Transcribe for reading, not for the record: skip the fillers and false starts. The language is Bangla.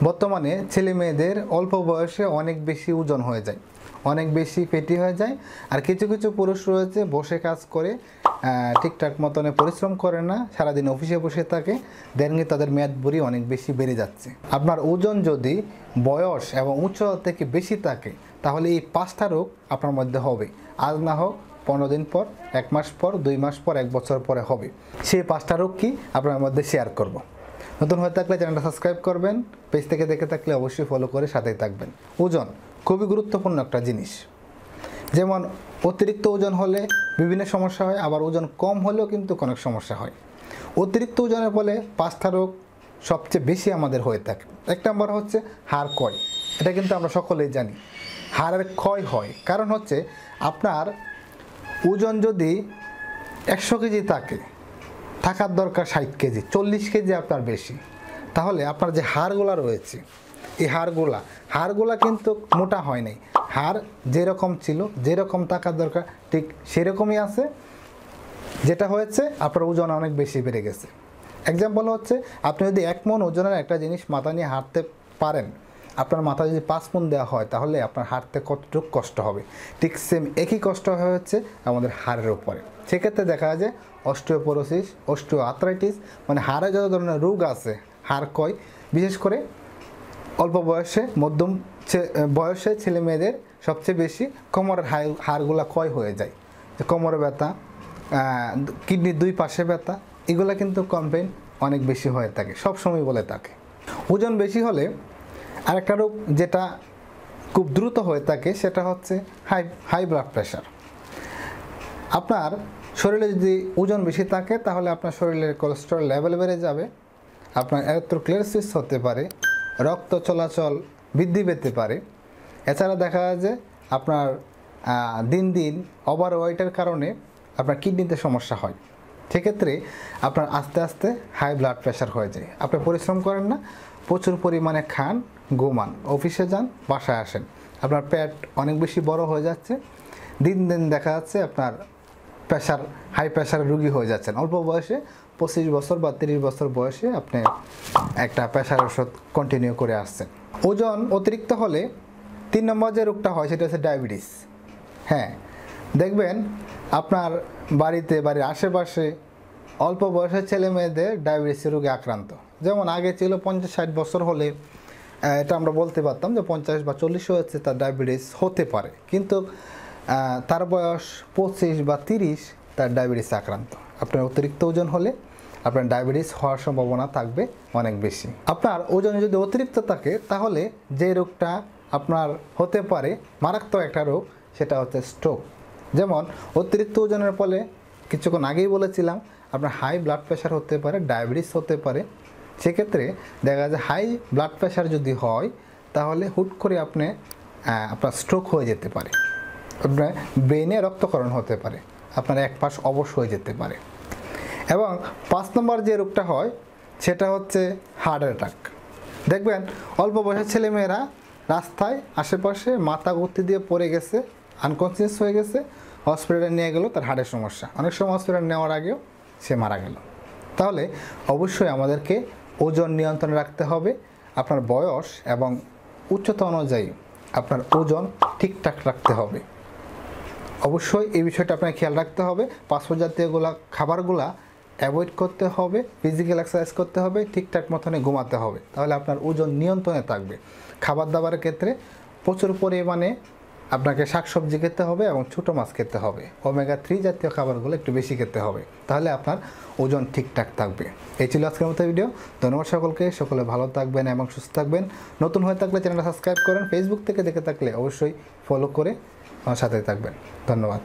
বর্তমানে ছেলে মেয়েদের অল্প বয়সে অনেক বেশি ওজন হয়ে যায়, অনেক বেশি পেটি হয়ে যায়। আর কিছু কিছু পুরুষ রয়েছে বসে কাজ করে, ঠিকঠাক মতনে পরিশ্রম করে না, সারাদিন অফিসে বসে থাকে, দেখেন তাদের মেয়াদ বুড়ি অনেক বেশি বেড়ে যাচ্ছে। আপনার ওজন যদি বয়স এবং উচ্চতা থেকে বেশি থাকে তাহলে এই 5টা রোগ আপনার মধ্যে হবে। আজ না হোক 15 দিন পর, 1 মাস পর, 2 মাস পর, 1 বছর পরে হবে। সেই 5টা রোগ কি আপনার মধ্যে শেয়ার করব। নতুন হয়ে থাকলে চ্যানেলটা সাবস্ক্রাইব করবেন, পেজ থেকে দেখে থাকলে অবশ্যই ফলো করে সাথেই থাকবেন। ওজন খুবই গুরুত্বপূর্ণ একটা জিনিস। যেমন অতিরিক্ত ওজন হলে বিভিন্ন সমস্যা হয়, আবার ওজন কম হলেও কিন্তু অনেক সমস্যা হয়। অতিরিক্ত ওজনের ফলে 5টা রোগ সবচেয়ে বেশি আমাদের হয়ে থাকে। 1 নম্বর হচ্ছে হাড় ক্ষয়। এটা কিন্তু আমরা সকলেই জানি, হাড়ের ক্ষয় হয়। কারণ হচ্ছে আপনার ওজন যদি 100 কেজি থাকার দরকার 60 কেজি, 40 কেজি আপনার বেশি, তাহলে আপনার যে হাড়গুলা রয়েছে এই হাড়গুলা কিন্তু মোটা হয় নাই। হাড় যেরকম ছিল, যেরকম থাকার দরকার ঠিক সেরকমই আছে। যেটা হয়েছে আপনার ওজন অনেক বেশি বেড়ে গেছে। এক্সাম্পল হচ্ছে আপনি যদি 1 মণ ওজনের একটা জিনিস মাথা নিয়ে হাঁটতে পারেন, আপনার মাথা যদি 5 মণ দেওয়া হয় তাহলে আপনার হাঁটতে কতটুকু কষ্ট হবে। ঠিক সেম একই কষ্ট হচ্ছে আমাদের হাড়ের উপরে। সেক্ষেত্রে দেখা যায় অস্টিওপোরোসিস, অস্টিওআর্থ্রাইটিস, মানে হাড়ে যত ধরনের রোগ আছে, হাড় ক্ষয়, বিশেষ করে অল্প বয়সে, মধ্যম বয়সে ছেলে মেয়েদের সবচেয়ে বেশি কোমরের হাড়গুলা ক্ষয় হয়ে যায়। কোমরে ব্যথা, কিডনির 2 পাশে ব্যথা, এগুলো কিন্তু কমপ্লেন অনেক বেশি হয়ে থাকে, সবসময় বলে থাকে। ওজন বেশি হলে আরেকটা রোগ যেটা খুব দ্রুত হয়ে থাকে সেটা হচ্ছে হাই ব্লাড প্রেশার। আপনার শরীরে যদি ওজন বেশি থাকে তাহলে আপনার শরীরের কোলেস্টেরল লেভেল বেড়ে যাবে, আপনার এরিথ্রোস্ক্লেরোসিস হতে পারে, রক্ত চলাচল বৃদ্ধি পেতে পারে। এছাড়া দেখা যায় যে আপনার দিন দিন ওভার ওয়েটের কারণে আপনার কিডনিতে সমস্যা হয়। সেক্ষেত্রে আপনার আস্তে আস্তে হাই ব্লাড প্রেশার হয়ে যায়। আপনি পরিশ্রম করেন না, প্রচুর পরিমাণে খান, ঘুমান, অফিসে যান, বাসায় আসেন, আপনার পেট অনেক বেশি বড় হয়ে যাচ্ছে। দিন দিন দেখা যাচ্ছে আপনার হাই প্রেশার রোগী হয়ে যাচ্ছেন। অল্প বয়সে 25 বছর বা 30 বছর বয়সে আপনি একটা প্রেশার ওষুধ কন্টিনিউ করে আসছেন। ওজন অতিরিক্ত হলে 3 নম্বর যে রোগটা হয় সেটা হচ্ছে ডায়াবেটিস। হ্যাঁ, দেখবেন আপনার বাড়ির আশেপাশে অল্প বয়সের ছেলে মেয়েদের ডায়াবেটিসের রোগে আক্রান্ত। যেমন আগে ছিল 50-60 বছর হলে এটা আমরা বলতে পারতাম যে 50 বা 40 হয়েছে তার ডায়াবেটিস হতে পারে, কিন্তু তার বয়স 25 বা 30 তার ডায়াবেটিস আক্রান্ত। আপনার অতিরিক্ত ওজন হলে আপনার ডায়াবেটিস হওয়ার সম্ভাবনা থাকবে অনেক বেশি। আপনার ওজন যদি অতিরিক্ত থাকে তাহলে যে রোগটা আপনার হতে পারে মারাত্মক একটা রোগ সেটা হচ্ছে স্ট্রোক। যেমন অতিরিক্ত ওজনের ফলে কিছুক্ষণ আগেই বলেছিলাম আপনার হাই ব্লাড প্রেশার হতে পারে, ডায়াবেটিস হতে পারে। সেক্ষেত্রে দেখা যায় হাই ব্লাড প্রেশার যদি হয় তাহলে হুট করে আপনার স্ট্রোক হয়ে যেতে পারে, আপনার ব্রেনে রক্তক্ষরণ হতে পারে, আপনার এক পাশ অবশ হয়ে যেতে পারে। এবং 5 নম্বর যে রোগটা হয় সেটা হচ্ছে হার্ট অ্যাটাক। দেখবেন অল্প বয়সের ছেলেমেয়েরা রাস্তায় আশেপাশে মাথা গতি দিয়ে পড়ে গেছে, আনকনসিয়াস হয়ে গেছে, হসপিটালে নিয়ে গেল, তার হার্টের সমস্যা, অনেক সময় হসপিটালে নেওয়ার আগেও সে মারা গেল। তাহলে অবশ্যই আমাদেরকে ওজন নিয়ন্ত্রণে রাখতে হবে। আপনার বয়স এবং উচ্চতা অনুযায়ী আপনার ওজন ঠিকঠাক রাখতে হবে। অবশ্যই এই বিষয়টা আপনাকে খেয়াল রাখতে হবে। ফাস্টফুড জাতীয়গুলা খাবারগুলা অ্যাভয়েড করতে হবে, ফিজিক্যাল এক্সারসাইজ করতে হবে, ঠিকঠাক মতনে ঘুমাতে হবে, তাহলে আপনার ওজন নিয়ন্ত্রণে থাকবে। খাবার দাবারের ক্ষেত্রে প্রচুর পরিমাণে আপনাকে শাকসবজি খেতে হবে এবং ছোটো মাছ খেতে হবে, ওমেগা 3 জাতীয় খাবারগুলো একটু বেশি খেতে হবে, তাহলে আপনার ওজন ঠিকঠাক থাকবে। এই ছিল আজকের মতো ভিডিও। ধন্যবাদ সকলকে, সকলে ভালো থাকবেন এবং সুস্থ থাকবেন। নতুন হয়ে থাকলে চ্যানেলটা সাবস্ক্রাইব করেন, ফেসবুক থেকে দেখে থাকলে অবশ্যই ফলো করে আমার সাথে থাকবেন। ধন্যবাদ।